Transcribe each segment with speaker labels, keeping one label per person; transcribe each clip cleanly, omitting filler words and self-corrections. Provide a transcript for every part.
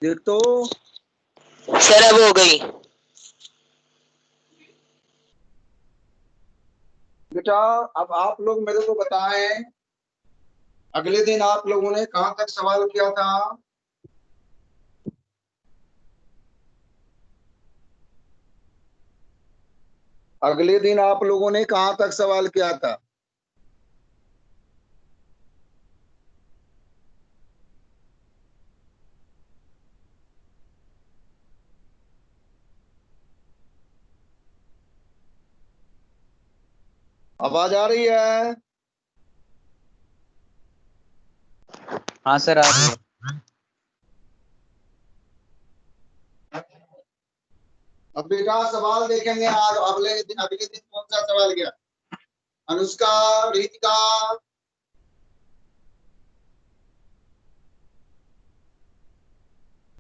Speaker 1: देख तो
Speaker 2: सर अब हो गई।
Speaker 1: बेटा अब आप लोग मेरे को बताएं, अगले दिन आप लोगों ने कहां तक सवाल किया था? अगले दिन आप लोगों ने कहां तक सवाल किया था? आवाज आ रही है?
Speaker 3: हाँ सर आ रही है।
Speaker 1: अब बेटा सवाल देखेंगे आज। अगले दिन कौन सा सवाल गया? अनुष्का, रीतिका,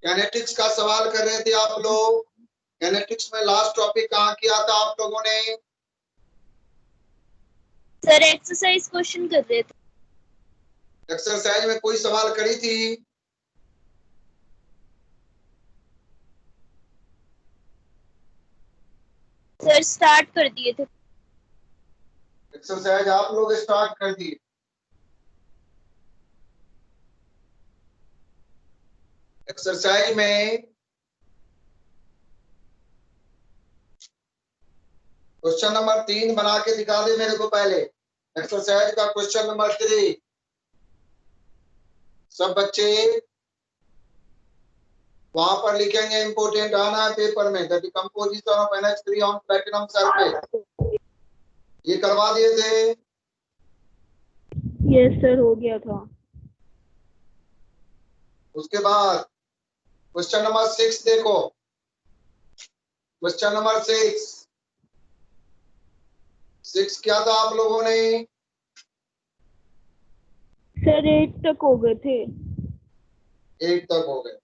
Speaker 1: कैनेटिक्स का सवाल कर रहे थे आप लोग। कैनेटिक्स में लास्ट टॉपिक कहाँ किया था आप लोगों ने?
Speaker 4: सर एक्सरसाइज क्वेश्चन कर रहे थे।
Speaker 1: एक्सरसाइज में कोई सवाल करी थी?
Speaker 4: सर स्टार्ट कर दिए थे।
Speaker 1: एक्सरसाइज आप लोग स्टार्ट कर दिए। एक्सरसाइज में क्वेश्चन नंबर 3 बना के दिखा दे मेरे को पहले। एक्सरसाइज का क्वेश्चन नंबर 3 सब बच्चे वहां पर लिखेंगे, इंपोर्टेंट आना है पेपर में। The decomposition of NH3 on platinum surface, ये करवा दिए थे।
Speaker 4: यस सर हो गया था।
Speaker 1: उसके बाद क्वेश्चन नंबर 6 देखो। क्वेश्चन नंबर 6 क्या था आप लोगों ने?
Speaker 4: सर 8 तक हो गए थे।
Speaker 1: 8 तक हो गए।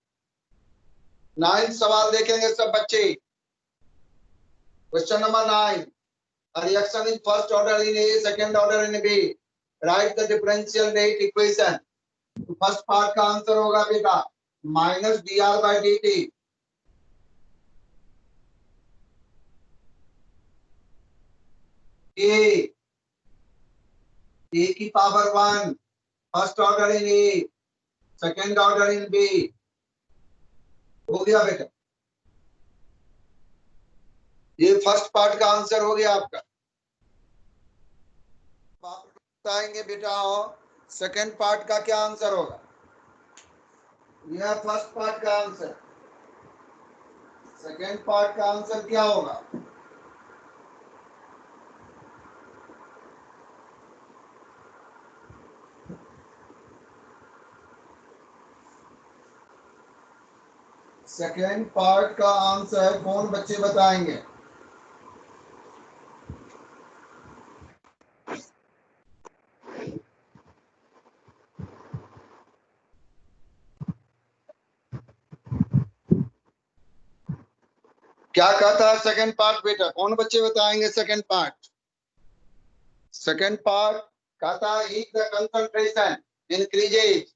Speaker 1: 9 सवाल देखेंगे सब बच्चे। Question number 9, a reaction in first order in A, second order in B, write the differential rate equation। तो फर्स्ट पार्ट का आंसर होगा बेटा -dr/dt। ए की power 1 first order in A, second order in B. हो गया बेटा, ये first part का आंसर हो गया आपका। आप बताएंगे बेटा सेकेंड पार्ट का क्या आंसर होगा? यह फर्स्ट पार्ट का आंसर, सेकेंड पार्ट का आंसर क्या होगा? सेकेंड पार्ट का आंसर कौन बच्चे बताएंगे? क्या कहता है सेकेंड पार्ट बेटा? कौन बच्चे बताएंगे सेकेंड पार्ट? सेकेंड पार्ट कहता है if the concentration increases,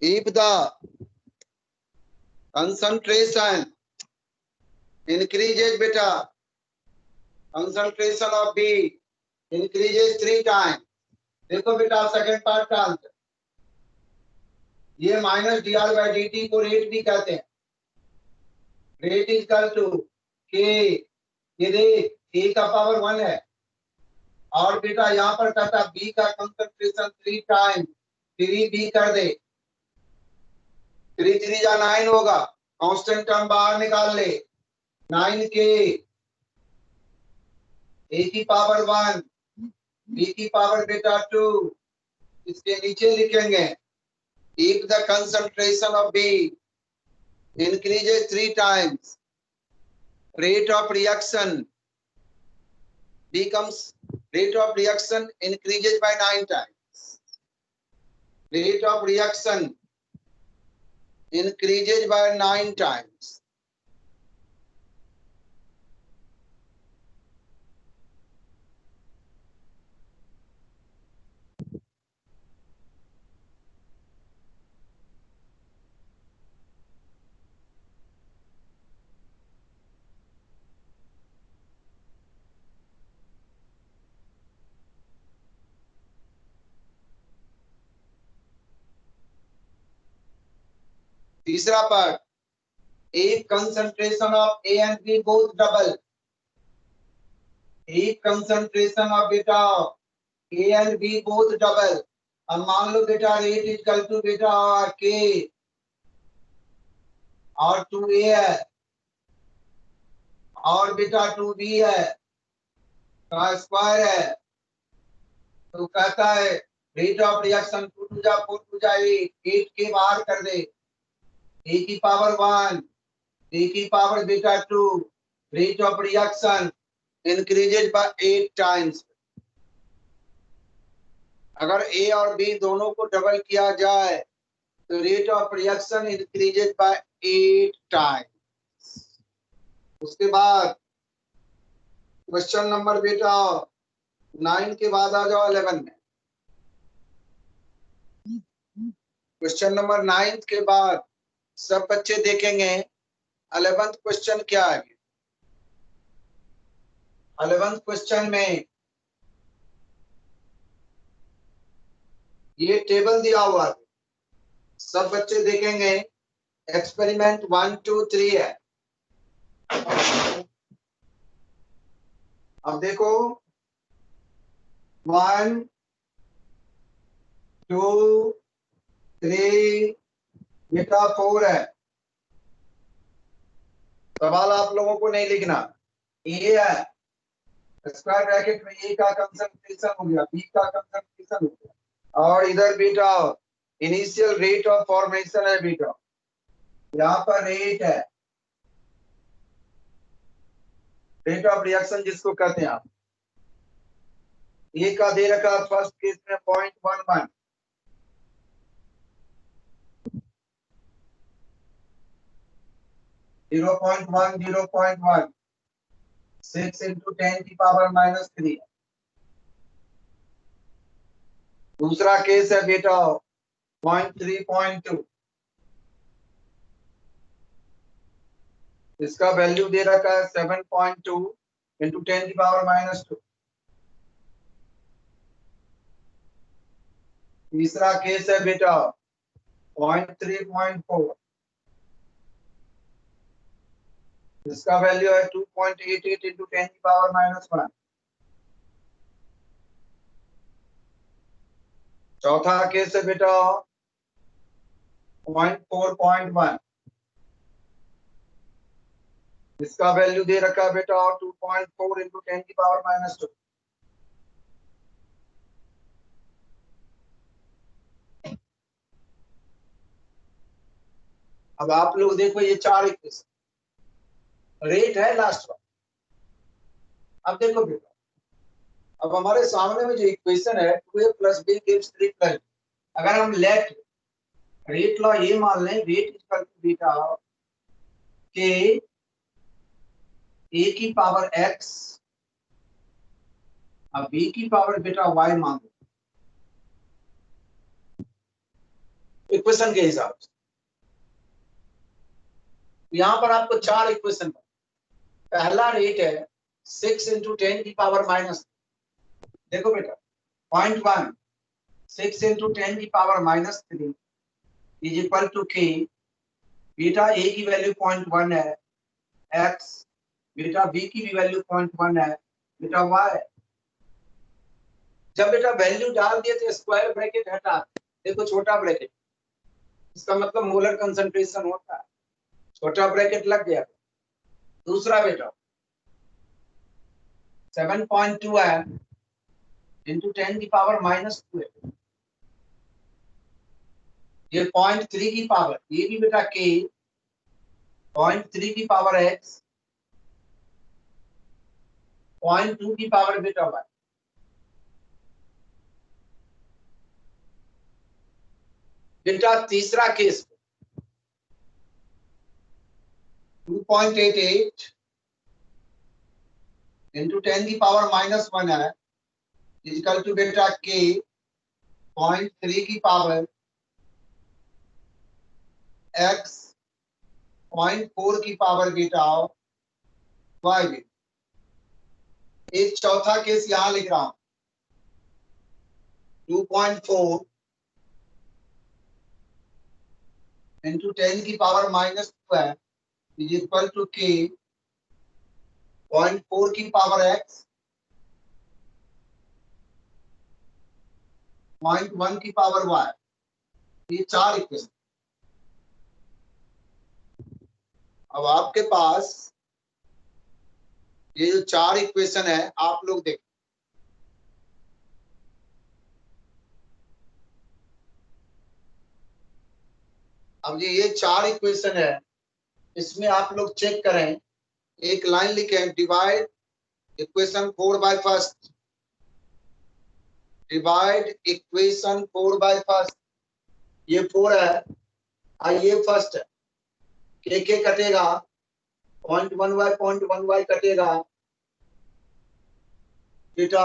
Speaker 1: if the concentration increases बेटा, concentration of B increases 3 times। देखो बेटा सेकेंड पार्ट का आंसर, ये -dr/dt को रेट भी कहते हैं। रेट इज इक्वल टू के, ये देख ए का पावर 1 है, और बेटा यहाँ पर कहता बी का कंसंट्रेशन 3 टाइम, 3b कर दे, 3 3 जा 9 होगा, कांस्टेंट टर्म बाहर निकाल ले, 9 के ए की पावर 1, बी की पावर बेटा 2। इसके नीचे लिखेंगे if the concentration of B increases 3 times, rate of reaction increases by 9 times। rate of reaction increases by 9 times. तीसरा part, if concentration of A and B both double, if concentration of beta A and B both double, अब मान लो बेटा rate equal to बेटा K और 2A है और बेटा 2B है का स्क्वायर है, तो कहता है रेट ऑफ रिएक्शन 2 टू जा 4 टू जा 8 के बाहर कर दे, A की पावर 1 B की पावर बेटा 2, rate of reaction increases by 8 times. अगर A और B दोनों को डबल किया जाए तो rate of reaction increases by 8 times. उसके बाद क्वेश्चन नंबर बेटा 9 के बाद आ जाओ 11 में। क्वेश्चन नंबर 9 के बाद सब बच्चे देखेंगे 11th क्वेश्चन क्या है। 11th क्वेश्चन में ये टेबल दिया हुआ है, सब बच्चे देखेंगे एक्सपेरिमेंट 1 2 3 है। अब देखो 1 2 3 बेटा 4 है। सवाल आप लोगों को नहीं लिखना, ये है स्क्वायर ब्रैकेट में ए का कंसंट्रेशन हो गया, बी का कंसंट्रेशन हो गया, और इधर बेटा इनिशियल रेट ऑफ फॉर्मेशन है बेटा, यहाँ पर रेट है, रेट ऑफ रिएक्शन जिसको कहते हैं आप। ए का दे रखा फर्स्ट केस में 0.11, जीरो पॉइंट वन 6 into 10 की पावर -3। दूसरा केस है बेटा 0.3.2, इसका वैल्यू दे रखा है 7.2 into 10 की पावर -2। तीसरा केस है बेटा 0.3.4, इसका वैल्यू है 2.88 into 10 की पावर -1। चौथा केस है बेटा 0.4.1, इसका वैल्यू दे रखा है बेटा 2.4 into 10 की पावर -2। अब आप लोग देखो ये 4 इक्वेशन, रेट है लास्ट वन। अब देखो बेटा, अब हमारे सामने में जो इक्वेशन है 2a + b = 3+, अगर हम लेट रेट लॉ ये मान लें, रेट इक्वल टू बेटा के a की पावर x और b की पावर बेटा y मान लो इक्वेशन के हिसाब से। यहाँ पर आपको 4 इक्वेशन, पहला रेट है 6 into 10 की पावर -, देखो बेटा 0.1 6 into 10 की power -3 is equal to k, बेटा a की वैल्यू 0.1 है, x बेटा b की भी वैल्यू 0.1 है, बेटा y। जब बेटा वैल्यू डाल दिए तो स्क्वायर ब्रैकेट हटा, देखो छोटा ब्रैकेट, इसका मतलब मोलर कंसंट्रेशन होता है, छोटा ब्रैकेट लग गया। दूसरा बेटा 7.2 है into 10 की पावर -2 है, ये 0.3 की पावर, ये भी बेटा k 0.3 की पावर x 0.2 की पावर बेटा y। बेटा तीसरा केस 2.88 into 10 की पावर -1 है इक्वल टू बेटा k 0.3 की पावर x 0.4 की पावर बेटा y में। एक चौथा केस यहां लिख रहा हूं 2.4 into 10 की पावर -2 है इज इक्वल टू k 0.4 की पावर x 0.1 की पावर y। ये 4 इक्वेशन। अब आपके पास ये जो 4 इक्वेशन है आप लोग देखो। अब ये 4 इक्वेशन है इसमें आप लोग चेक करें। एक लाइन लिखें divide equation 4 by first, divide equation 4 by first. ये 4 है और ये फर्स्ट है। के कटेगा 0.1y कटेगा बेटा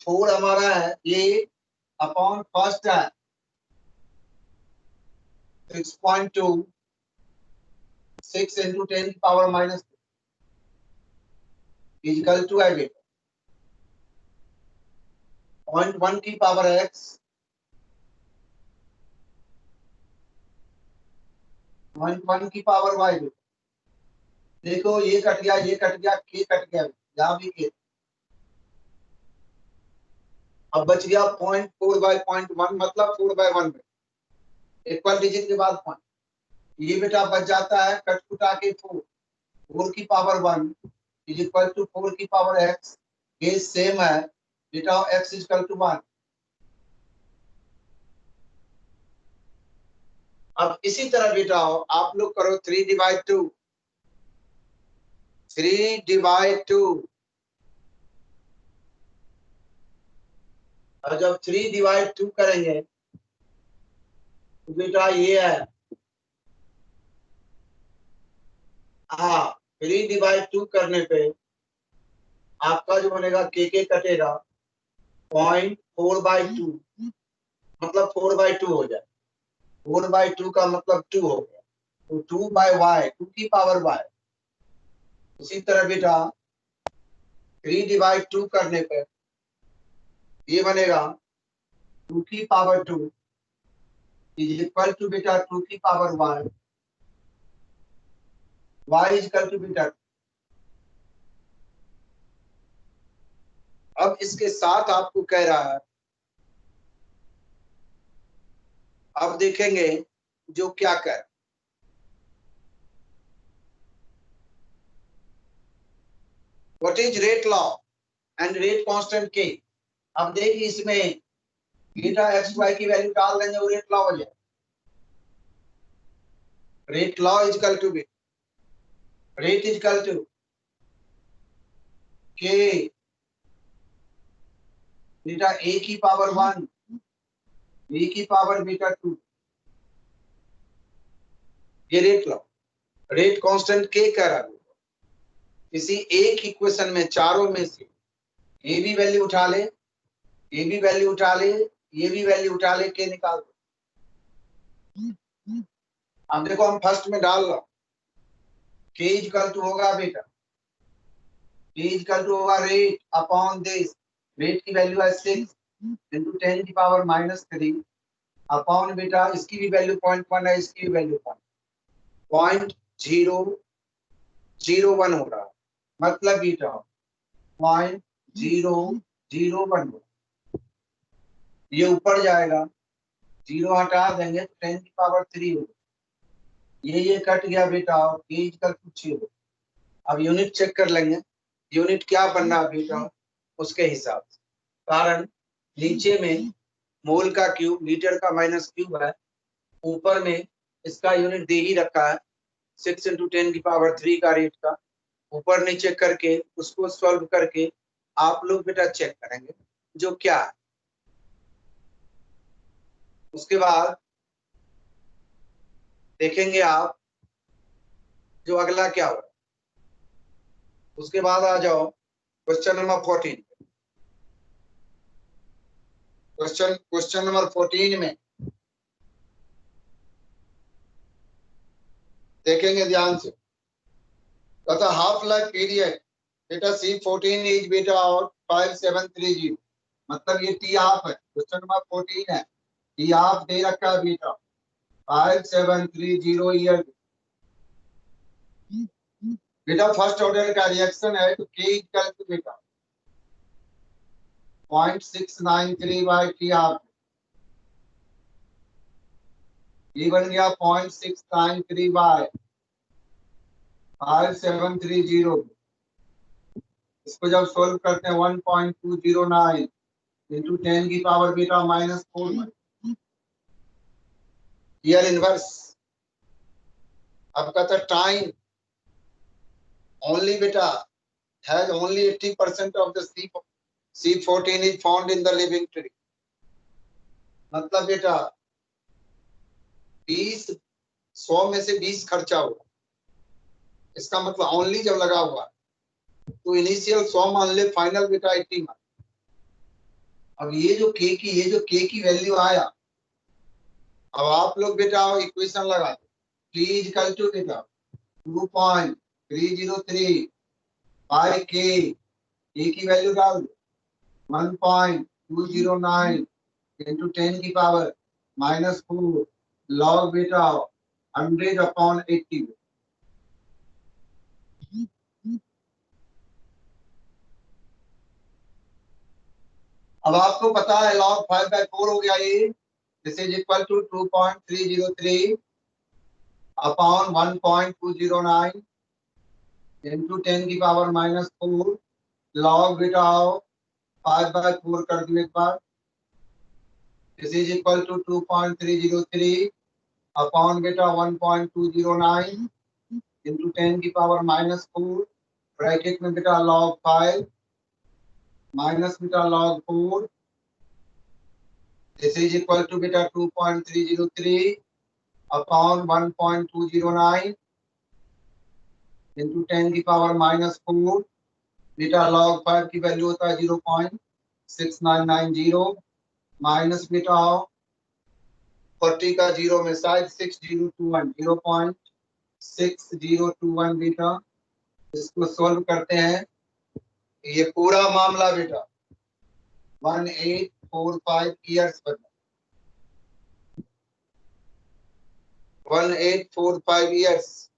Speaker 1: 4 हमारा है ये अपॉन फर्स्ट है 6.2 6 into 10 की पावर -2 इक्वल टू है बेटा 0.1 की पावर x 0.1 की पावर y। देखो ये कट गया ये कट गया k कट गया यहाँ भी k। अब बच गया 0.4/0.1 मतलब 4/1 में इक्वल डिजिट के बाद पॉइंट। ये बेटा बच जाता है कट कुटा के 4 की पावर 1 इज इक्वल टू 4 की पावर x। ये सेम है बेटा x इज इक्वल टू 1। अब इसी तरह बेटा आप लोग करो 3/2 3/2। और जब 3/2 करेंगे तो बेटा ये है हाँ 3/2 करने पे आपका जो बनेगा के कटेगा 0.4/2 मतलब 4/2 हो जाए। 4/2 का मतलब 2 हो गया तो 2/y 2 की पावर y। उसी तरह बेटा 3/2 करने पे ये बनेगा 2 की पावर 2 इज इक्वल टू बेटा 2 की power y। y is equal to बेटा। अब इसके साथ आपको कह रहा है अब देखेंगे जो क्या कर what is rate law and rate constant के। अब देखिए इसमें बीटा एक्स वाई की वैल्यू डाल देंगे वो रेट लॉ हो जाए। Rate law is equal to B rate is equal to K बीटा ए की पावर 1 बी की पावर बीटा 2। ये रेट लॉ रेट कांस्टेंट के कह रहा है। किसी एक इक्वेशन में चारों में से ये भी वैल्यू उठा ले ये भी वैल्यू उठा ले ये भी वैल्यू उठा ले के निकाल दो। अब देखो हम फर्स्ट में डाल रहा के इक्वल टू होगा बेटा के इक्वल टू होगा रेट अपॉन दिस। रेट की वैल्यू है 6 into 10 की पावर -3 अपॉन बेटा इसकी भी वैल्यू 0.1 है इसकी भी वैल्यू 0.001 हो रहा है मतलब बेटा 0.001 ये ऊपर जाएगा 0 हटा देंगे तो 10 की पावर 3 होगा। ये कट गया बेटा और के इक्वल टू 6 हो। अब यूनिट चेक कर लेंगे यूनिट क्या बनना बेटा उसके हिसाब से। कारण नीचे में मोल का क्यूब लीटर का माइनस क्यूब है ऊपर में इसका यूनिट दे ही रखा है 6 into 10 की पावर 3 का रेट का। ऊपर नीचे करके उसको सॉल्व करके आप लोग बेटा चेक करेंगे जो क्या है। उसके बाद देखेंगे आप जो अगला क्या होगा। उसके बाद आ जाओ क्वेश्चन नंबर 14। क्वेश्चन नंबर 14 में देखेंगे ध्यान से। तथा हाफ लाइफ पीरियड बेटा C14 इज बेटा और 5730, मतलब ये टी हाफ है। क्वेश्चन नंबर 14 है, टी हाफ दे रखा है बेटा 5730 ईयर। बेटा फर्स्ट ऑर्डर का रिएक्शन है तो K इक्वल टू बेटा 0.693 बाय टी हाफ, ये बन गया 0.693 बाय 5730। इसको जब सोल्व करते हैं 1.209 इंटू 10 की पावर बेटा -4 ईयर इनवर्स। अब कहता टाइम ओनली बेटा has only 80% of the C14 is found in the living tree, मतलब बेटा 100 में से 20 खर्चा हुआ। इसका मतलब ओनली जब लगा हुआ तो इनिशियल 100 मान ले, फाइनल बेटा 80 मान। अब ये जो के की वैल्यू आया, अब आप लोग बेटा इक्वेशन लगा दो। T इक्वल टू बेटा 2.303 बाय के, की वैल्यू डाल दो 1.209 इंटू 10 की पावर -4 लॉग बेटा 100/80। अब आपको पता है log 5/4 हो गया ये। This is equal to 2.303 upon 1.209 into 10 की पावर -4 लॉग बेटा 5/4 कर दियो एक बार। This is equal to 2.303 upon beta 1.209 into 10 की पावर -4 ब्रैकेट में बेटा log 5 माइनस बेटा log 4। This is equal to बेटा 2.303 अपॉन 1.209 इंटू 10 की पावर -4 बेटा log 5 की वैल्यू होता है 0.6990 माइनस बेटा 40 का 0 में साइड 6021 0.6021 बेटा। इसको सोल्व करते हैं, ये पूरा मामला बेटा 1845 ईयर्स बना, 1845 ईयर्स।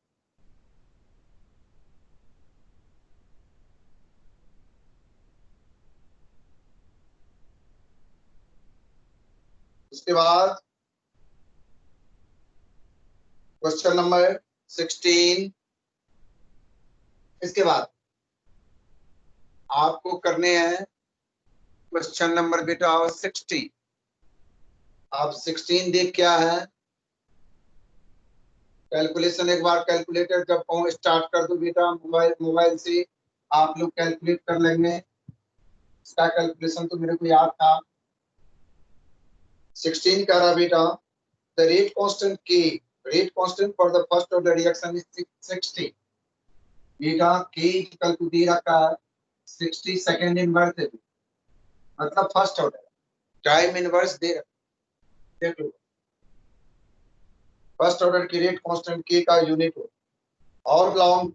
Speaker 1: उसके बाद क्वेश्चन नंबर 16। इसके बाद आपको करने हैं क्वेश्चन नंबर बेटा 60। आप 16 देख क्या है, कैलकुलेशन एक बार कैलकुलेटर जब स्टार्ट कर दो बेटा, मोबाइल से आप लोग कैलकुलेट कर लेंगे। इसका कैलकुलेशन तो मेरे को याद था। 16 का रहा बेटा द रेट कांस्टेंट के, rate constant for the first order reaction is 60 बेटा। के इक्वल टू दे रखा 60 सेकंड इनवर्स है, मतलब फर्स्ट ऑर्डर। टाइम इनवर्स दे रखा, फर्स्ट ऑर्डर की रेट कांस्टेंट के का यूनिट हो। और long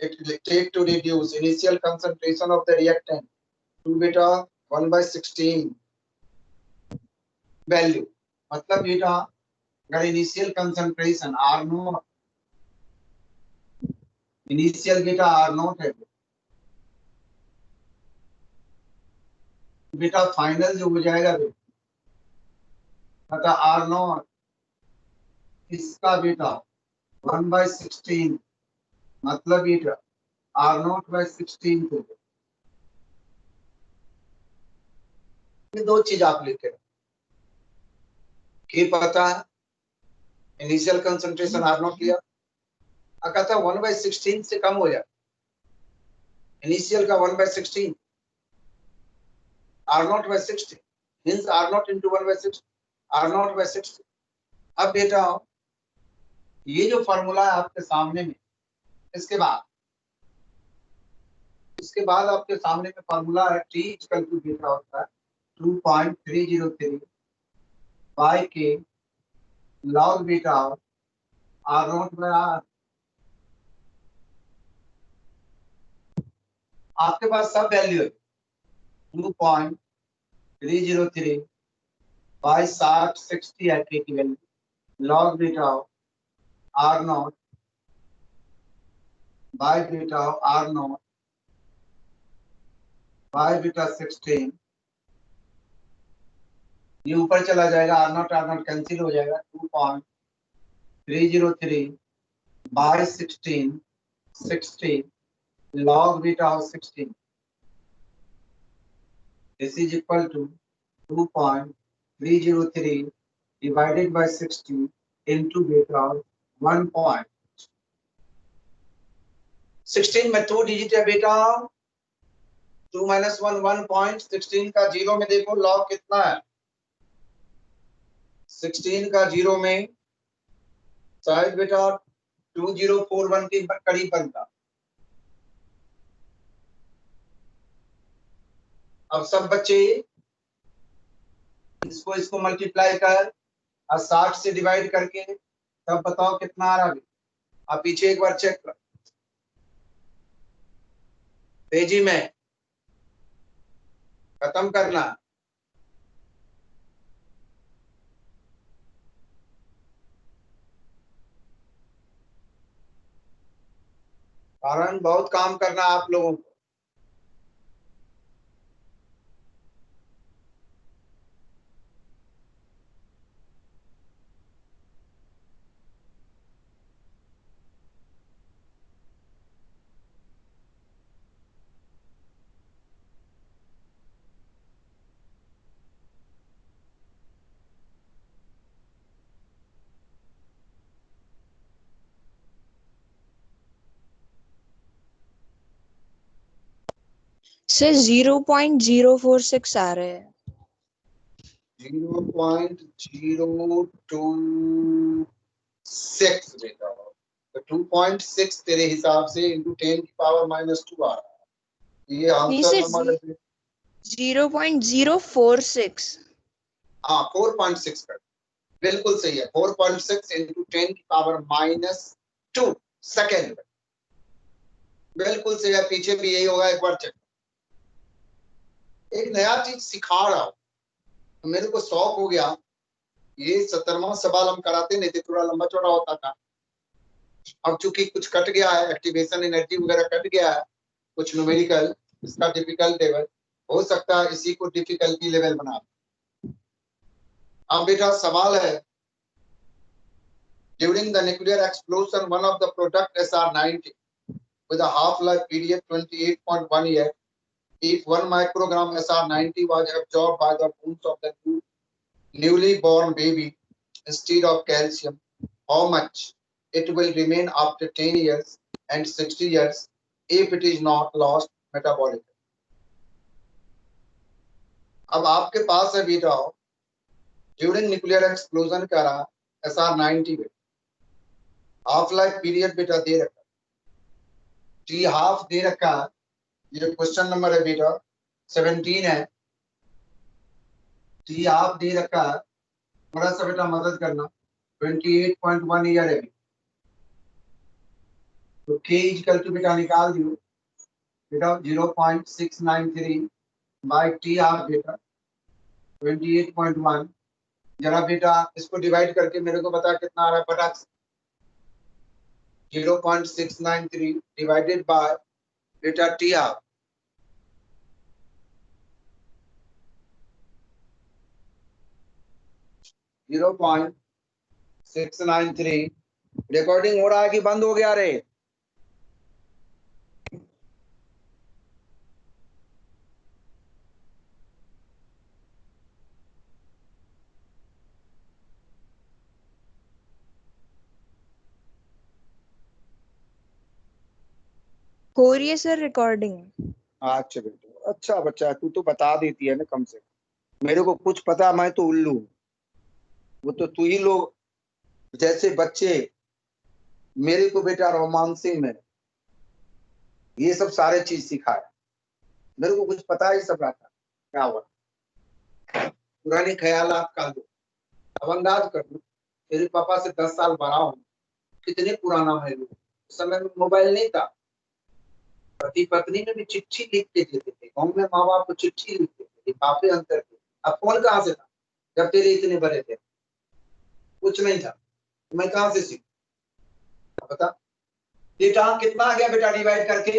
Speaker 1: it will take to reduce initial concentration of the reactant to beta 1/16 value, मतलब बेटा अगर इनिशियल कंसंट्रेशन R0, इनिशियल बेटा R0 है बेटा, फाइनल जो हो जाएगा बेटा R0 इसका बेटा 1/16, मतलब बेटा R0/16 को। ये दो चीज आप लिख के पता है, इनिशियल कंसंट्रेशन R0 किया, कहता 1/16 से कम हो जाए, इनिशियल का 1/16 R0/60 means R0 into 1/60 R0/60। अब बेटा ये जो फॉर्मूला है आपके सामने में, इसके बाद आपके सामने में फॉर्मूला है, t इक्वल टू बीटा होता है 2.303 बाई के लॉग बीटा आर नॉट बाय आर। आपके पास सब वैल्यू है 2.303 बाई 60 है के की वैल्यू लॉग बीटा आर नॉट बाई बीटा आर नॉट बाई बीटा 16। ये ऊपर चला जाएगा, आर नॉट कैंसिल हो जाएगा। 2.303 by 16 log beta of 16 this is equal to 2.303 divided by 60 into beta of 1.16 में 2 डिजिट है बेटा, 2 minus 1 1.16 का जीरो में देखो log कितना है, 16 का जीरो में शायद बेटा 2041 के करीब बनता। अब सब बच्चे इसको मल्टीप्लाई कर और 60 से डिवाइड करके तब बताओ कितना आ रहा है। आप पीछे एक बार चेक कर तेजी में खत्म करना। कारण बहुत काम करना आप लोगों को।
Speaker 5: सर 0.046 आ रहे हैं।
Speaker 1: 0.026 बेटा, तो 2.6 तेरे हिसाब से इंटू 10 की पावर -2 आ रहा है। ये आंसर नंबर
Speaker 5: 0.046।
Speaker 1: हाँ 4.6 कर, बिल्कुल सही है। 4.6 इंटू 10 की पावर -2 सेकेंड, बिल्कुल सही है। पीछे भी यही होगा, एक बार चेक। एक नया चीज सिखा रहा हूं, तो मेरे को शौक हो गया। ये 70वां सवाल हम कराते नहीं थे, थोड़ा लंबा चौड़ा होता था। अब चूंकि कुछ कट गया है, एक्टिवेशन एनर्जी वगैरह कट गया है, कुछ न्यूमेरिकल, इसका डिफिकल्ट लेवल हो सकता है, इसी को डिफिकल्टी लेवल बना। अब बेटा सवाल है, during the nuclear explosion one of the product SR90 with a half-life period 28.1 years, if 1 microgram SR90 was absorbed by the bones of the newly born baby instead of calcium, how much it will remain after 10 years and 60 years if it is not lost metabolically? अब आपके पास है बेटा, during nuclear explosion करा SR90 में half life period बेटा दे रखा, T half दे रखा। ये क्वेश्चन नंबर है बेटा 17 है। टी हाफ दे रखा, थोड़ा सा बेटा मदद करना। 28.1 ईयर है, तो के इक्वल टू बेटा निकाल दियो बेटा 0.693 बाई टी हाफ बेटा 28.1। जरा बेटा इसको डिवाइड करके मेरे को बता कितना आ रहा है। बटा 0.693 डिवाइडेड बाय बेटा टी हाफ, जीरो 0.693। रिकॉर्डिंग हो रहा है कि बंद हो गया रे?
Speaker 5: हो रही है सर रिकॉर्डिंग।
Speaker 1: अच्छा बेटा, अच्छा बच्चा है, तू तो बता देती है ना कम से कम। मेरे को कुछ पता, मैं तो उल्लू हूँ। वो तो तू ही लोग जैसे बच्चे मेरे को बेटा रोमांसिंग में ये सब सारे चीज सिखाया, मेरे को कुछ पता ही सब रहा था क्या हुआ। पुराने ख्यालात का लो, अब अंदाज कर लो, तेरे पापा से 10 साल बड़ा हूँ, कितने पुराना है लोग। उस समय में मोबाइल नहीं था, पति पत्नी में भी चिट्ठी लिख के देते थे, गाँव में माँ बाप को चिट्ठी लिखते थे, काफी अंतर थे। अब फोन कहाँ से था जब तेरे इतने बड़े थे, कुछ नहीं था, मैं कहाँ से सीखूं बता। बेटा कितना आ गया बेटा डिवाइड करके?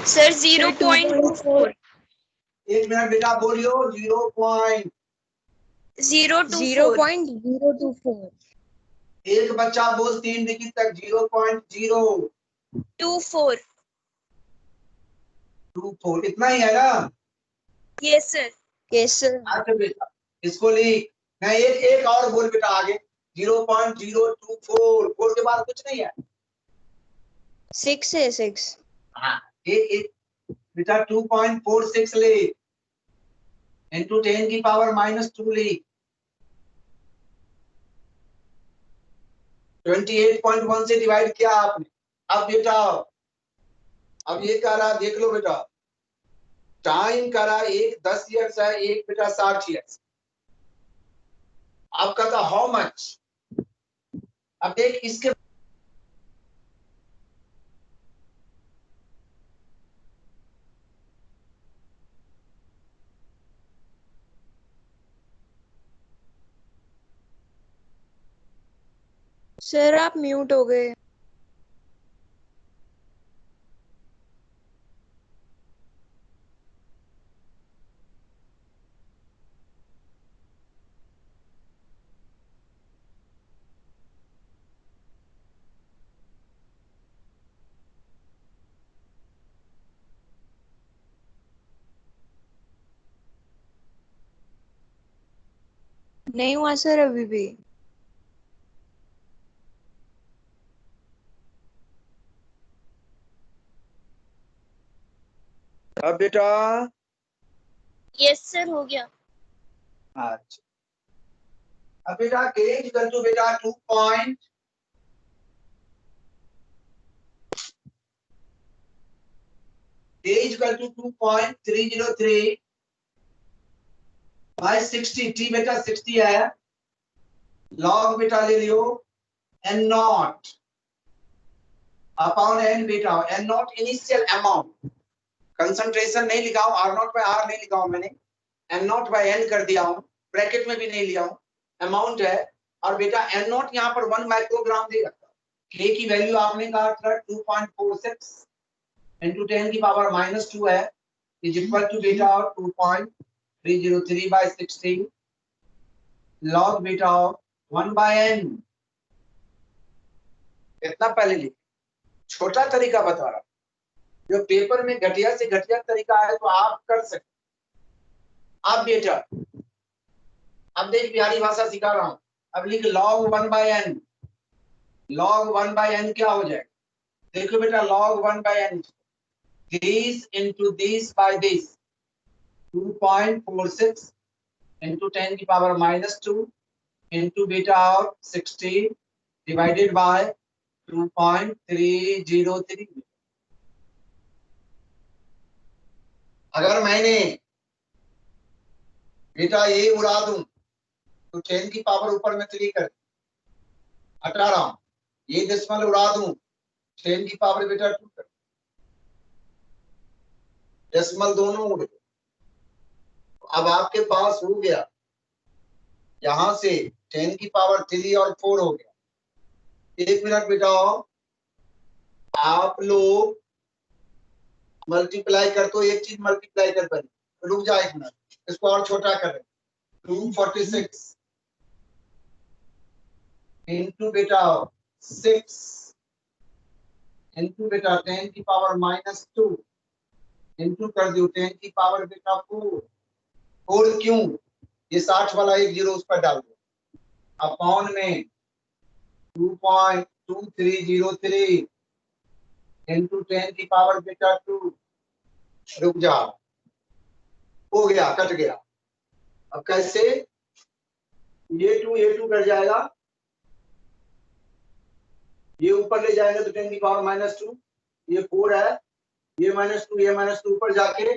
Speaker 4: सर 0.24
Speaker 1: एक मिनट बेटा बोलियो, 0.024।
Speaker 5: 0.024
Speaker 1: एक बच्चा बोल 3 डिजिट तक, 0.024।
Speaker 4: 24
Speaker 1: इतना ही है ना?
Speaker 4: Yes sir.
Speaker 5: yes sir
Speaker 1: अच्छा बेटा इसको लिख। मैं एक और बोल बेटा आगे, 0.024। बोल के बाद कुछ नहीं है।
Speaker 5: 6 है 6
Speaker 1: हाँ एक बेटा 2.46 ले, इंटू 10 की पावर -2 ले, 28.1 से डिवाइड किया आपने। अब बेटा अब ये कह रहा देख लो बेटा, टाइम कह रहा एक 10 ईयर्स है, एक बेटा 60 ईयर्स। अब कहता हाउ मच। अब देख इसके
Speaker 5: सर आप म्यूट हो गए। नहीं हुआ सर अभी भी।
Speaker 1: अब बेटा
Speaker 4: यस सर हो गया।
Speaker 1: अच्छा अब बेटा k इक्वल टू बेटा 2 point k equal to 2.303 by 60। t बेटा 60 है, लॉग बेटा ले लियो n नॉट अपॉन n बेटा। n naught initial amount, concentration नहीं लिखा हूं, r नॉट बाय r नहीं लिखा हूं मैंने, n नॉट बाय n कर दिया हूं, ब्रैकेट में भी नहीं लिया हूं, अमाउंट है। और बेटा n नॉट यहाँ पर 1 माइक्रोग्राम दे रखा, k की वैल्यू आपने कहा था 2.46 इंटू 10 की पावर -2 है, इज इक्वल टू बेटा 2.303 बाय 60 लॉग बेटा 1 बाय n। इतना पहले लिख, छोटा तरीका बता रहा, जो पेपर में घटिया से घटिया तरीका है तो आप कर सकते। अब बेटा अब देख प्यारी भाषा सिखा रहा हूं, अब लिख log 1 by n। log 1 by n क्या हो जाएगा? देखो बेटा log 1 by n, this into this by this, 2.46 into 10 की power -2 into beta of 60 divided by 2.303। अगर मैंने बेटा ये उड़ा दूं तो 10 की पावर ऊपर में 3 कर हटा रहा हूं, ये डेसिमल उड़ा दूं 10 की पावर बेटा 2 कर, डेसिमल दोनों उड़ गए। अब आपके पास हो गया यहां से 10 की पावर 3 और 4 हो गया। एक मिनट बेटा आप लोग मल्टीप्लाई कर, तो एक चीज मल्टीप्लाई कर पाए, रुक जा एक मिनट, इसको और छोटा करें। 246 इंटू बेटा 6 इंटू बेटा 10 की पावर -2 इंटू कर दियो 10 की पावर बेटा 4 क्यों? ये 60 वाला एक जीरो उस पर डाल दो, अपॉन में 2.2303 इंटू 10 की पावर बेटा 2। रुक जा, हो गया, कट गया। अब कैसे? ये 2 कट जाएगा, ये ऊपर ले जाएगा तो 10 की पावर -2, ये 4 है, ये -2 ऊपर जाके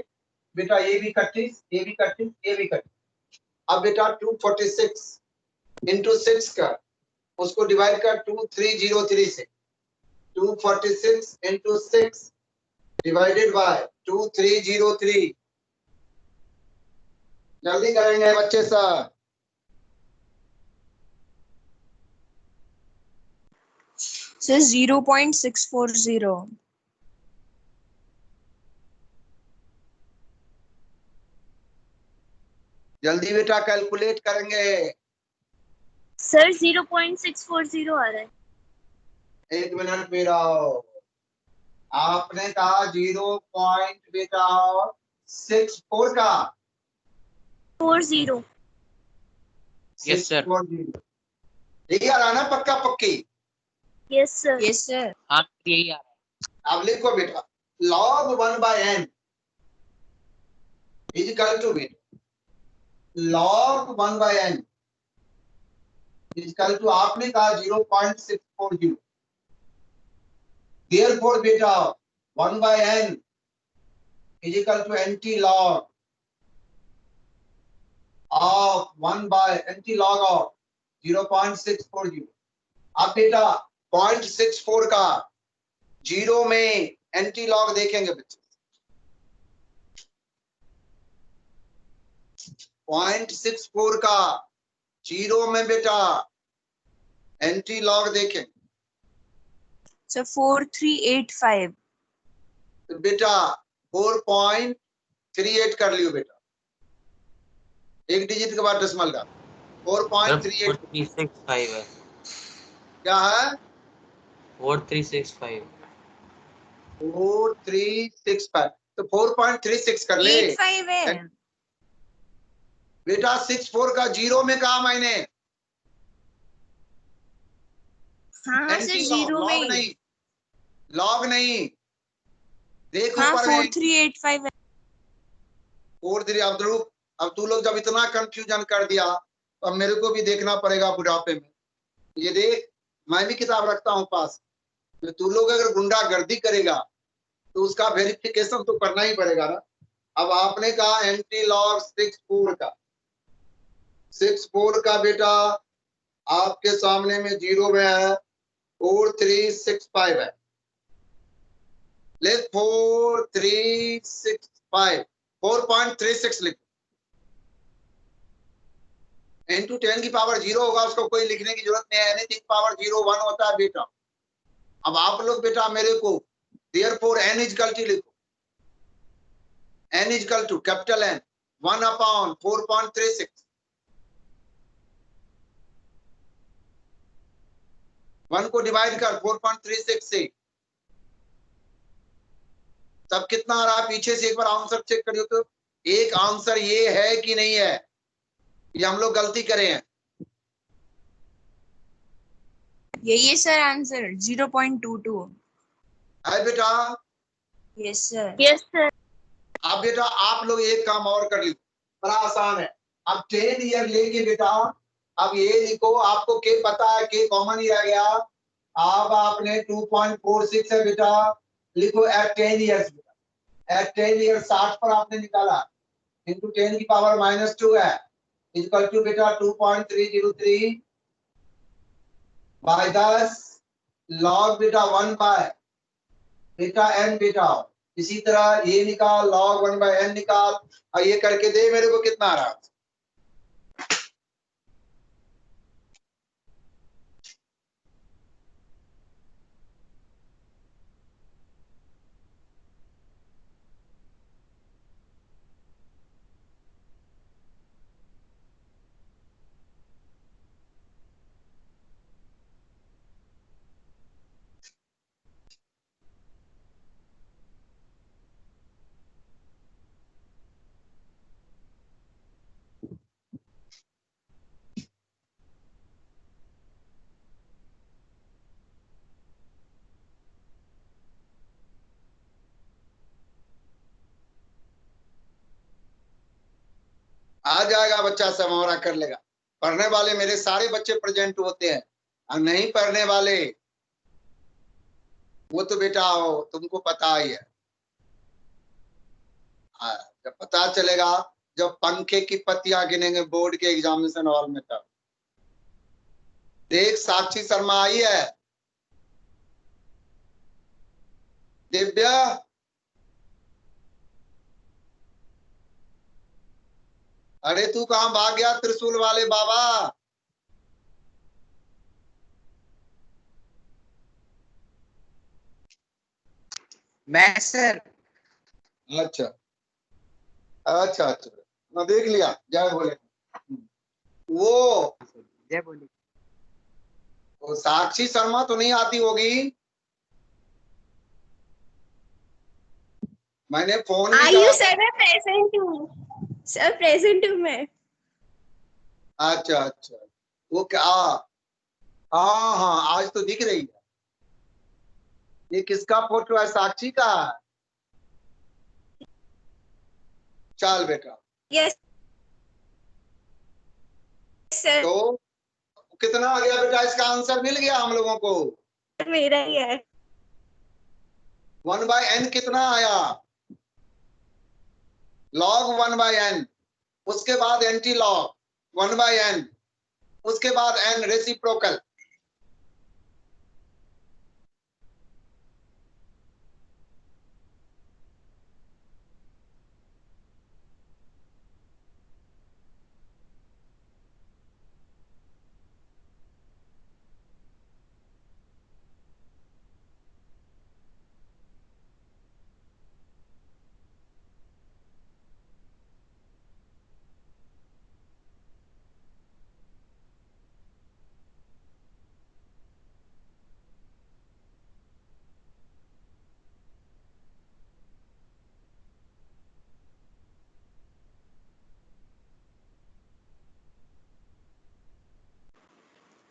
Speaker 1: बेटा ये भी 31, ये भी 31, ये भी 31। अब बेटा 246 इंटू 6 कर, उसको डिवाइड कर 2303 से। 246 इंटू 6 डिवाइडेड बाय 2303। जल्दी करेंगे बच्चे सब।
Speaker 5: सर 0.640।
Speaker 1: जल्दी बेटा कैलकुलेट करेंगे।
Speaker 4: सर 0.640 आ रहा है।
Speaker 1: एक मिनट मेरा, आपने कहा 0.64 का
Speaker 4: 40।
Speaker 3: Yes, sir.
Speaker 1: 640। यही आ रहा ना पक्का पक्की?
Speaker 4: Yes sir.
Speaker 5: Yes sir.
Speaker 3: हाँ यही आ रहा है।
Speaker 1: अब लिखो बेटा log 1/n is equal to बेटा log 1/n is equal to, आपने कहा 0.640। Therefore बेटा 1/n is equal to anti-log of 0.640। अब बेटा 0.64 का 0 में एंटी लॉग देखेंगे बच्चे। 0.64 का 0 में बेटा एंटी लॉग देखें
Speaker 5: सर 4385।
Speaker 1: बेटा 4.38 कर लियो बेटा, एक डिजिट के बाद डेसिमल का 4.38
Speaker 3: 4365 है।
Speaker 1: क्या है?
Speaker 3: 4365।
Speaker 1: 4365 तो 4.36 कर ले
Speaker 5: 85 है।
Speaker 1: बेटा। 64 का 0 में कहा मैंने?
Speaker 5: हाँ सर 0 में
Speaker 1: लॉग नहीं, लॉग नहीं, देख
Speaker 5: हाँ
Speaker 1: ऊपर में
Speaker 5: 4385 है।
Speaker 1: 43। अब तू लोग जब इतना कंफ्यूजन कर दिया तो अब मेरे को भी देखना पड़ेगा बुढ़ापे में। ये देख, मैं भी किताब रखता हूँ पास, तो तू लोग अगर गुंडागर्दी करेगा तो उसका वेरिफिकेशन तो करना ही पड़ेगा ना। अब आपने कहा एंटी लॉग 64 का, 64 का बेटा आपके सामने में 0 में है 4365 है। लेट 4365 4.36 लिखो इंटू 10 की पावर 0 होगा, उसको कोई लिखने की जरूरत नहीं है। एनीथिंग पावर 0 1 होता है बेटा। अब आप लोग बेटा मेरे को therefore n is equal to लिखो, n is equal to capital N 1/4.36। 1 को डिवाइड कर 4.36 से, तब कितना आ रहा है? पीछे से एक बार आंसर चेक करियो तो एक आंसर ये है कि नहीं है, ये हम लोग गलती करे हैं।
Speaker 5: यही है सर आंसर 0.22
Speaker 1: है बेटा?
Speaker 5: Yes sir.
Speaker 4: Yes sir.
Speaker 1: अब बेटा आप लोग एक काम और कर लीजिए, बड़ा आसान है। अब 10 ईयर लेके बेटा अब ये लिखो, आपको के पता है, के कॉमन ही रह गया। अब आपने 2.46 है बेटा, लिखो एट 10 ईयर्स बेटा। एट 10 ईयर 60 पर आपने निकाला इंटू 10 की पावर -2 है इक्वल टू बेटा 2.303 बाय 10 लॉग बेटा 1 बाय बेटा n बेटा। इसी तरह ये निकाल log 1/n निकाल, और ये करके दे मेरे को कितना आ रहा है। आ जाएगा बच्चा, सब हमारा कर लेगा। पढ़ने वाले मेरे सारे बच्चे प्रेजेंट होते हैं, और नहीं पढ़ने वाले वो तो बेटा तुमको पता ही है। जब पता चलेगा जब पंखे की पत्तियां गिनेंगे बोर्ड के एग्जामिनेशन हॉल में तब। देख साक्षी शर्मा आई है। दिव्या अरे तू कहां भाग गया त्रिशूल वाले बाबा?
Speaker 3: मैं सर
Speaker 1: अच्छा अच्छा अच्छा, मैं देख लिया। जय बोले। वो
Speaker 3: जय बोले।
Speaker 1: साक्षी शर्मा तो नहीं आती होगी? मैंने फोन भी
Speaker 4: आयु
Speaker 1: करा।
Speaker 4: सर मैं प्रेजेंट हूँ सर, प्रेजेंट हूँ मैं।
Speaker 1: अच्छा अच्छा, वो क्या? हाँ हाँ, आज तो दिख रही है। ये किसका फोटो है? साक्षी का? चल बेटा।
Speaker 4: यस सर,
Speaker 1: तो कितना आ गया बेटा? इसका आंसर मिल गया हम लोगों को।
Speaker 4: मेरा ही है।
Speaker 1: 1/n कितना आया? log 1/n, उसके बाद एंटी लॉग 1/n, उसके बाद n रेसिप्रोकल।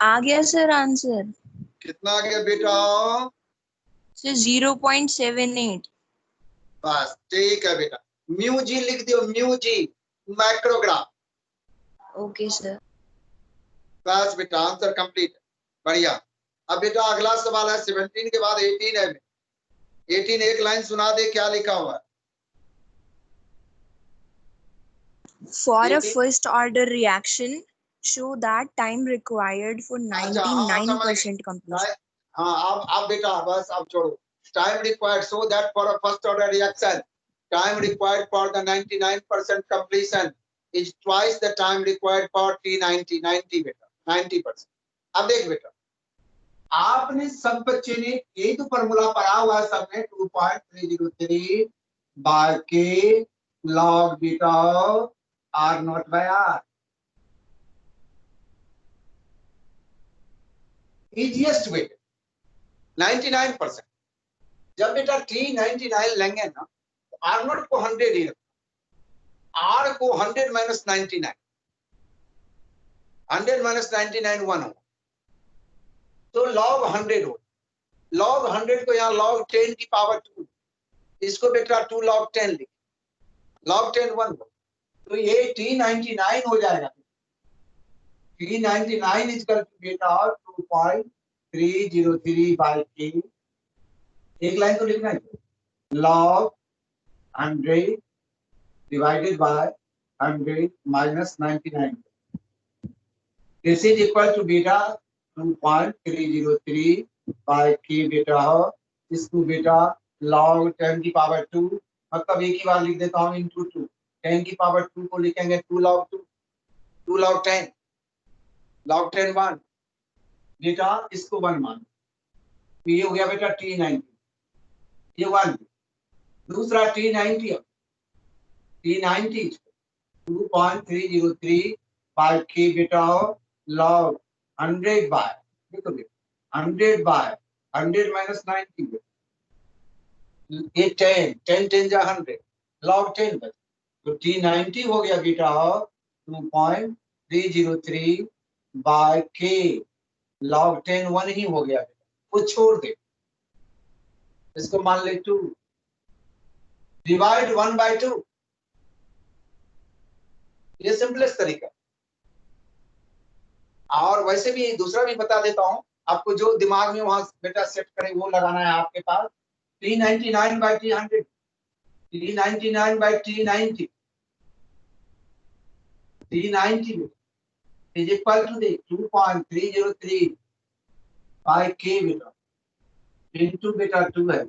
Speaker 5: आ गया सर आंसर।
Speaker 1: कितना आ गया बेटा?
Speaker 5: सर 0.78।
Speaker 1: बस ठीक है बेटा। म्यू जी लिख दियो, mu G microgram.
Speaker 5: Okay sir.
Speaker 1: बस बेटा आंसर कंप्लीट। बढ़िया। अब बेटा अगला सवाल है 17 के बाद 18 है। 18 एक लाइन सुना दे, क्या लिखा हुआ है?
Speaker 5: For a
Speaker 1: 18
Speaker 5: first order reaction, show that time required for
Speaker 1: अच्छा हाँ समझ गई।
Speaker 5: 99% completion.
Speaker 1: हाँ अब बेटा बस अब छोड़ो। Time required so that for a first order reaction time required for the 99% completion is twice the time required for T90 90 बेटा 90%। अब देख बेटा, आपने सब बच्चे ने यही तो फॉर्मूला पढ़ा हुआ है सबने 2.303 बाय के लॉग बीटा R naught by R. Easiest way 99%। जब बेटा T99 लेंगे ना तो आर नॉट को 100 ही रखना, आर को 100 माइनस 99, 100 माइनस 99 1 हो तो लॉग 100 हो। लॉग 100 को यहाँ लॉग 10 की पावर 2, इसको बेटा 2 लॉग 10 लिख, लॉग 10 1 हो तो ये T99 हो जाएगा। T99 इज इक्वल टू बेटा 2.303 बाय के, एक लाइन तो लिखना है, log 100 divided by 100 minus 99. This is equal to beta 2.303 by k beta हो। इसको बेटा log 10 की पावर 2, मतलब एक ही बार लिख देता हूँ इंटू 2, 10 की पावर 2 को लिखेंगे 2 log 2, 2 log 10, log 10 1 बेटा इसको 1 मान, तो ये हो गया बेटा T90, ये 1। दूसरा T90 2.303 by k beta log 100 by, देखो 100 by 100 minus 90, ये 10 10 जा 100 log 10 बच, तो T90 हो गया बेटा 2.303 by k log 10 1 ही हो गया बेटा, वो छोड़ दे, इसको मान ले 2, डिवाइड 1 by 2, ये सिंपलेस्ट तरीका। और वैसे भी दूसरा भी बता देता हूं, आपको जो दिमाग में वहां बेटा सेट करे वो लगाना है आपके पास। 399 by 300, 399 by 390, 390 is equal to the 2.303 by k बेटा into बेटा 2 है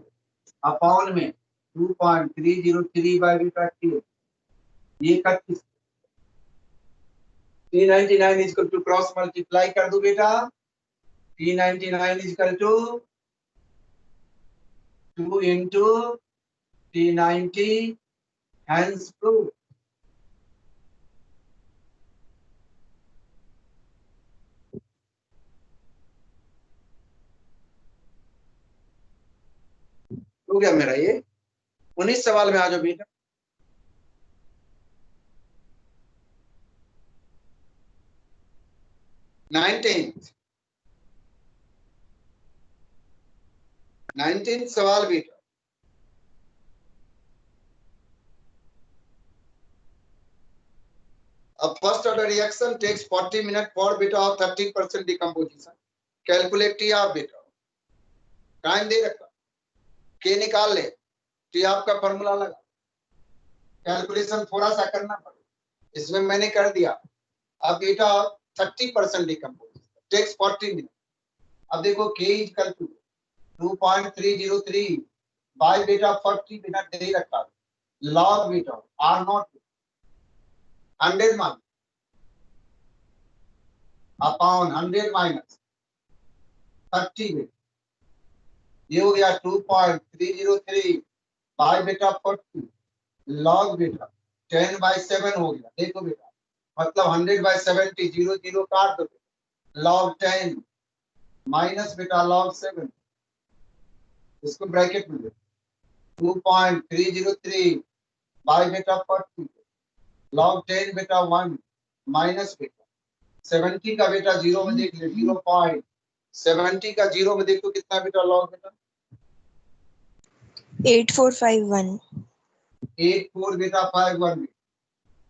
Speaker 1: अपॉन में 2.303 बाई बेटा k, ये 31। 399 is equal to cross multiply कर दो बेटा। 399 is equal to 2 into 390 hence proof। हो गया मेरा ये। 19 सवाल में आ जाओ बेटा। नाइनटीन सवाल बेटा। A first order reaction takes 40 minutes for beta of 30% decomposition. Calculate T आप बेटा, टाइम दे रखा, K निकाल ले, T आपका फॉर्मूला लगा, कैलकुलेशन थोड़ा सा करना पड़ेगा, इसमें मैंने कर दिया। अब बेटा 30% decomposition takes 40 minutes। अब देखो K is equal to 2.303 by बेटा 40 मिनट दे रखा, log बेटा R नॉट 100 मान अपॉन 100 माइनस 30 बेटा, ये हो गया 2.303 बाय बेटा 40 लॉग बेटा 10 बाय 7 हो गया। देखो बेटा मतलब 100 बाय 70 0 0 काट दो बेटा, लॉग 10 माइनस बेटा लॉग 7, इसको ब्रैकेट में 2.303 बाय बेटा 40 लॉग 10 बेटा 1 माइनस बेटा 70 का बेटा 0 में देख ले, 0.70 का 0 में देखो कितना बेटा लॉग बेटा
Speaker 5: 8451।
Speaker 1: 84 बेटा 51।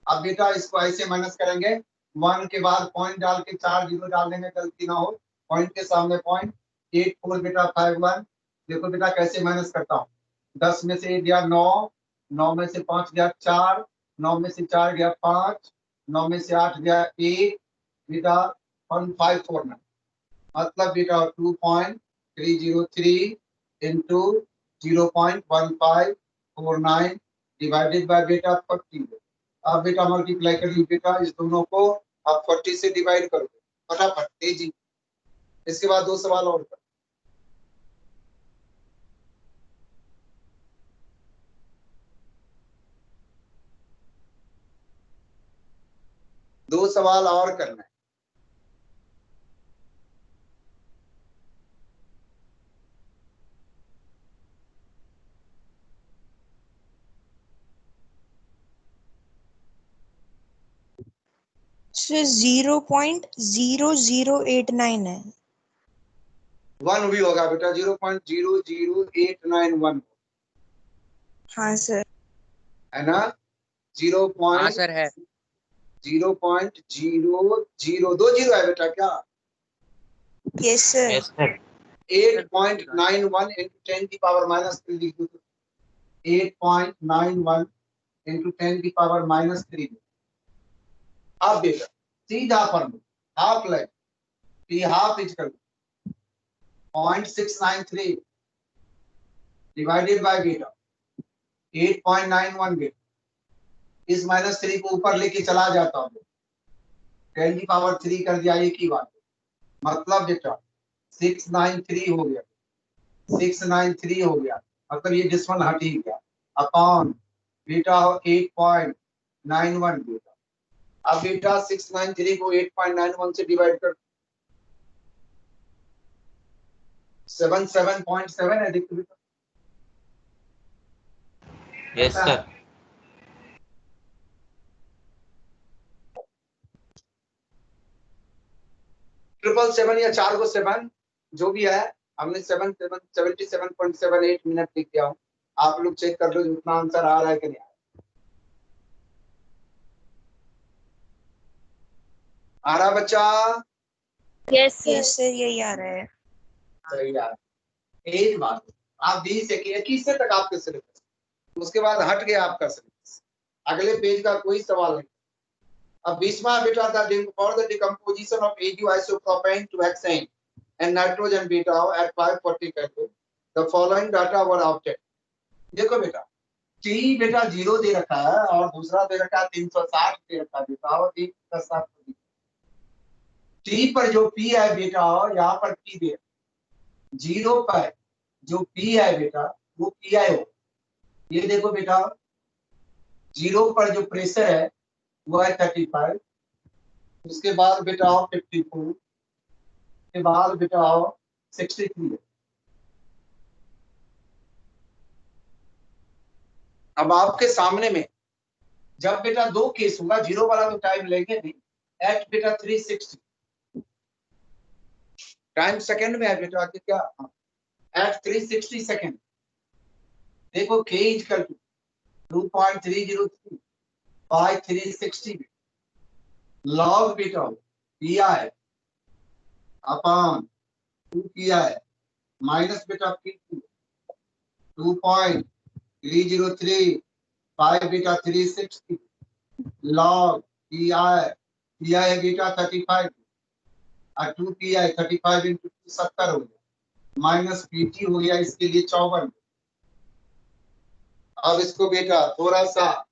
Speaker 1: अब बेटा इसको ऐसे माइनस करेंगे, 1 के बाद पॉइंट डाल के 4 0 डाल देंगे, गलती ना हो, पॉइंट के सामने पॉइंट। 84 बेटा 51। देखो बेटा कैसे माइनस करता हूँ, 10 में से गया 9, 9 में से 5 गया 4, 9 में से 4 गया 5, 9 में से 8 गया 1 बेटा 1549, मतलब बेटा 2.303 into 0.1549 डिवाइडेड बाय बेटा 40। अब बेटा मल्टीप्लाई कर ली बेटा इस दोनों को, अब 40 से डिवाइड करो फटाफट तेजी। इसके बाद 2 सवाल और कर। दो सवाल और करना है।
Speaker 5: सर 0.0089 है।
Speaker 1: 1 भी होगा बेटा, 0.00891
Speaker 5: हाँ सर।
Speaker 1: है ना, 0.
Speaker 3: हाँ सर है।
Speaker 1: 0.002 है बेटा क्या?
Speaker 5: Yes sir.
Speaker 1: 8.91 into 10 की पावर माइनस 3 लिख दो, 8.91 into 10 की पावर माइनस 3। अब बेटा सीधा formula half line, P half is कर 0.693 डिवाइडेड बाय बेटा 8.91 बेटा, इस माइनस 3 को ऊपर लेके चला जाता हूँ, 10 की पावर 3 कर दिया, एक ही बात, मतलब बेटा 693 हो गया, 693 हो गया, मतलब ये डिस्मल हट ही गया, अपॉन बेटा 8.91 बेटा। अब बेटा 693 को 8.91 से डिवाइड कर 77.7 है, देखो बेटा।
Speaker 2: Yes sir.
Speaker 1: 777 या 4 को 7 जो भी है, हमने 77.78 मिनट लिख दिया हूं, आप लोग चेक कर लो जितना आंसर आ रहा है कि नहीं आ रहा बच्चा?
Speaker 4: यस
Speaker 5: यस सर यही आ रहा है।
Speaker 1: सही आ रहा है। एक बात आप 20 21 से तक आपके सिलेबस, उसके बाद हट गया आपका सिलेबस, अगले पेज का कोई सवाल नहीं। अब 20वां बेटा था for the decomposition of AgO to hexane and nitrogen beta at 540 Kelvin the following data were obtained। देखो बेटा T बेटा 0 दे रखा है और दूसरा दे रखा है 360 दे रखा है बेटा, और एक का 7 T पर जो P है बेटा यहाँ पर P दे 0 पर जो P है बेटा वो PI हो। ये देखो बेटा 0 पर जो प्रेशर है वो है 35, उसके बाद बेटा 54, के बाद बेटा 63 है। अब आपके सामने में जब बेटा 2 केस होगा, 0 वाला तो टाइम लेंगे नहीं, एट बेटा 360 टाइम सेकंड में है बेटा कि क्या, एट 360 सेकंड। देखो K equal to 2.303 by 360 log बेटा PI अपॉन 2PI माइनस बेटा P2 2.303 बाय बेटा 360 लॉग PI है बेटा 35 और 2PI 35 इंटू 70 हो गया, माइनस PT हो गया इसके लिए 54। अब इसको बेटा थोड़ा सा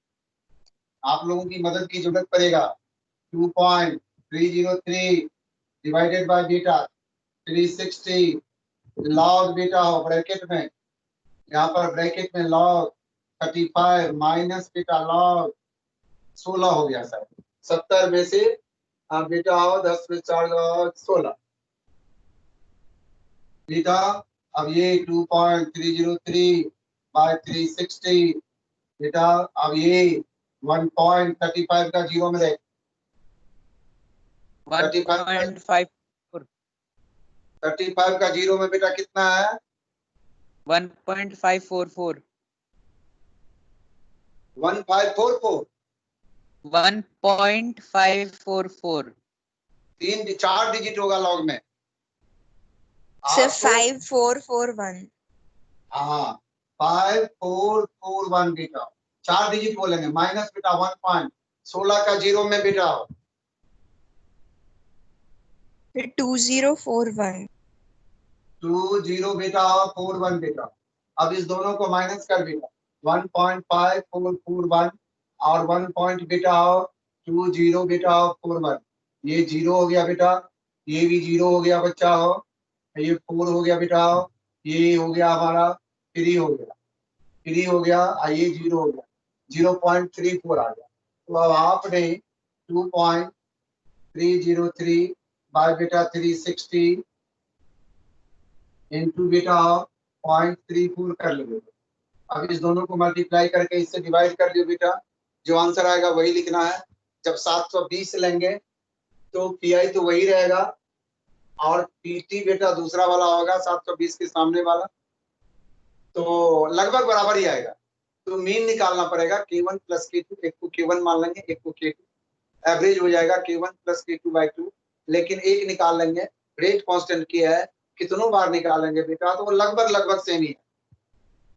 Speaker 1: आप लोगों की मदद की जरूरत पड़ेगा। 2.303 डिवाइडेड बाय बेटा 360 लॉग बेटा हो ब्रैकेट में, यहाँ पर ब्रैकेट में लॉग 35 माइनस बेटा लॉग 16 हो गया सर, 70 में से आप बेटा आओ 10 में 4 16 बेटा। अब ये 2.303 बाय 360 बेटा, अब ये 1.35 का 0 में देख 35 का 0 में बेटा कितना है
Speaker 3: 1.544
Speaker 1: 1544
Speaker 3: 1.544
Speaker 1: 4 डिजिट होगा लॉग में।
Speaker 5: Sir, 5441.
Speaker 1: हाँ 5441 बेटा 4 डिजिट बोलेंगे, माइनस बेटा 1.16 का 0 में बेटा
Speaker 5: 2041.
Speaker 1: 20 बेटा 41 बेटा। अब इस दोनों को माइनस कर बेटा 1.5441 और 1 पॉइंट बेटा 20 बेटा 41, ये 0 हो गया बेटा, ये भी 0 हो गया बच्चा हो, ये 4 हो गया बेटा, ये हो गया हमारा 3 हो गया, 3 हो गया, ये 0 हो गया, 0.34 आ गया। तो अब आपने 2.303 बाय बेटा 360 इंटू बेटा 0.34 कर लो। अब इस दोनों को मल्टीप्लाई करके इससे डिवाइड कर लियो बेटा, जो आंसर आएगा वही लिखना है। जब 720 लेंगे तो PI तो वही रहेगा और PT बेटा दूसरा वाला होगा 720 के सामने वाला, तो लगभग बराबर ही आएगा। तो मीन निकालना पड़ेगा K1 प्लस K2, एक को K1 मान लेंगे एक को K2, एवरेज हो जाएगा K1 प्लस K2/2, लेकिन एक निकाल लेंगे, रेट कांस्टेंट किया है, कितनों बार निकालेंगे बेटा तो वो लगभग सेम ही है।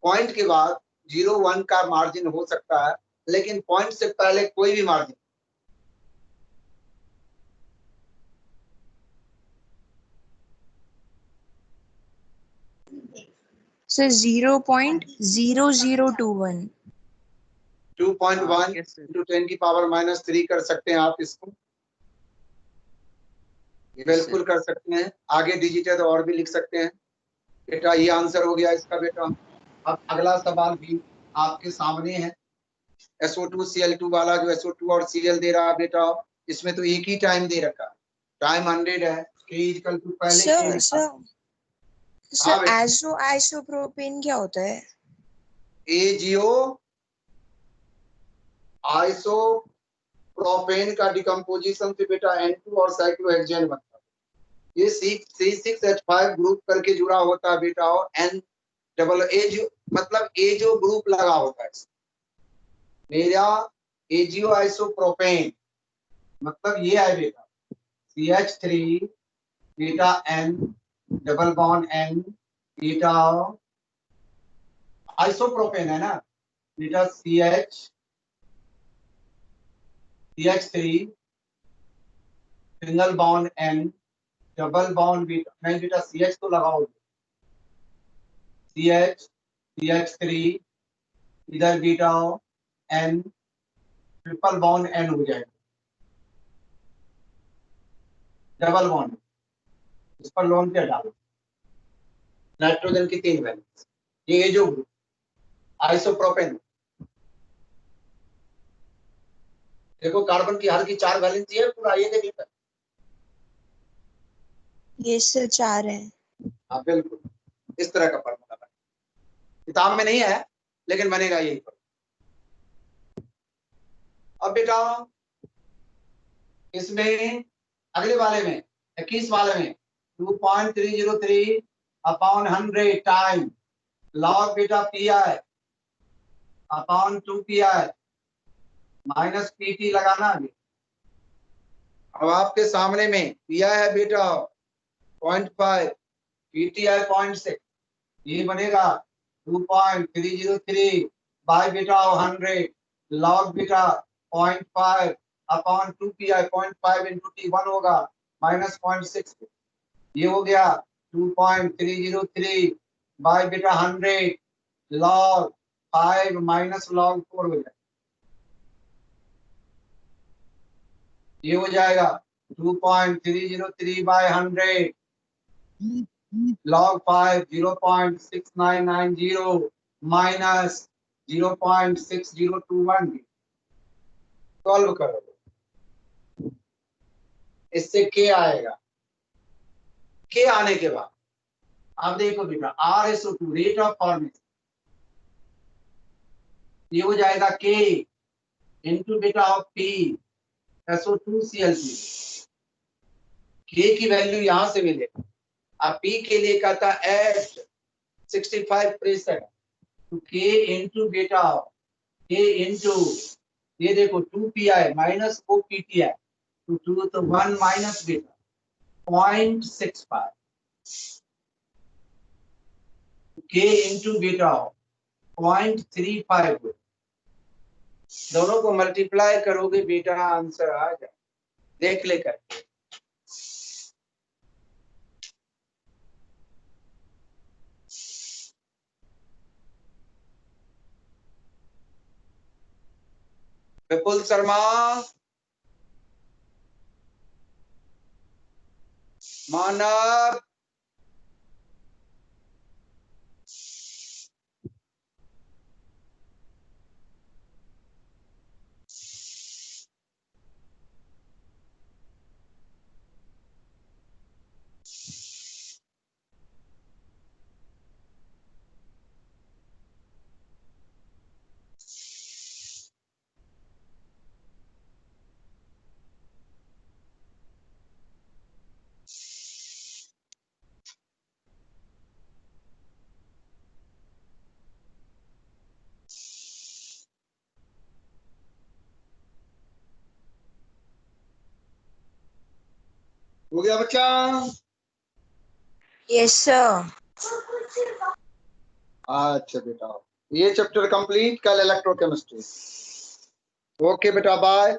Speaker 1: पॉइंट के बाद 0-1 का मार्जिन हो सकता है, लेकिन पॉइंट से पहले कोई भी मार्जिन।
Speaker 5: Sir, 0.0021.
Speaker 1: 2.1 इंटू 10 की पावर -3 कर सकते हैं आप इसको, बिल्कुल कर सकते हैं। आगे डिजिट है तो और भी लिख सकते हैं बेटा। ये आंसर हो गया इसका बेटा। अब अगला सवाल भी आपके सामने है, SO2 Cl2 वाला, जो SO2 और Cl दे रहा है बेटा, इसमें तो एक ही टाइम दे रखा है, टाइम 100 है, K इक्वल टू पहले
Speaker 5: Sir, आइसोप्रोपेन क्या होता है?
Speaker 1: AgO आइसोप्रोपेन का डिकम्पोजिशन से बेटा N2 और साइक्लोहेक्सेन बनता है। ये C6H5 ग्रुप करके जुड़ा होता है बेटा, और N मतलब एजो ग्रुप लगा होता है। मेरा AgO आइसोप्रोपेन मतलब ये है बेटा CH3 बेटा N double bond N, beta isopropene है ना, beta CH3, single bond N, double bond beta, नहीं बेटा CH तो लगाओ, CH3, इधर beta N, triple bond N हो जाएगा, डबल बॉन्ड, इस पर लोन क्या डालो, नाइट्रोजन की 3 वैलेंस, ये जो आइसोप्रोपेन, देखो कार्बन की हर की 4 वैलेंसी है पूरा, ये देख लेता।
Speaker 5: Yes sir, 4 है।
Speaker 1: हाँ बिल्कुल, इस तरह का फॉर्मूला बना, किताब में नहीं है लेकिन बनेगा यही। अब बेटा इसमें अगले वाले में 21 वाले में 2.303 अपॉन 100 टाइम लॉग बेटा PI अपॉन 2PI माइनस PT लगाना है। अब आपके सामने में PI है बेटा 0.5, PT है 0.6, ये बनेगा 2.303 बाय बेटा 100 लॉग बेटा 0.5 अपॉन 2PI 0.5 इंटू T1 होगा माइनस 0.6, ये हो गया 2.303 बाय बेटा 100 लॉग 5 माइनस लॉग 4 हो जाएगा, ये हो जाएगा 2.303 बाय 100 log 5 0.6990 माइनस 0.6021, सॉल्व करो, इससे K आएगा। K आने के बाद अब देखो बेटा RSO2 रेट ऑफ फॉर्मेशन, ये हो जाएगा K इंटू बेटा ऑफ P SO2Cl3, K की वैल्यू यहां से मिलेगा, अब P के लिए कहता एट 65 प्रेशर, तो K इंटू बेटा K इंटू ये देखो 2PI माइनस OPT है, तो 2 तो 1 माइनस बेटा 0.65, K इंटू बेटा 0.35, दोनों को मल्टीप्लाई करोगे बेटा आंसर आ जाए, देख लेकर। विपुल शर्मा, मानव, हो गया बच्चा?
Speaker 5: Yes sir।
Speaker 1: अच्छा बेटा, ये चैप्टर कंप्लीट, कल इलेक्ट्रोकेमिस्ट्री। ओके बेटा, बाय।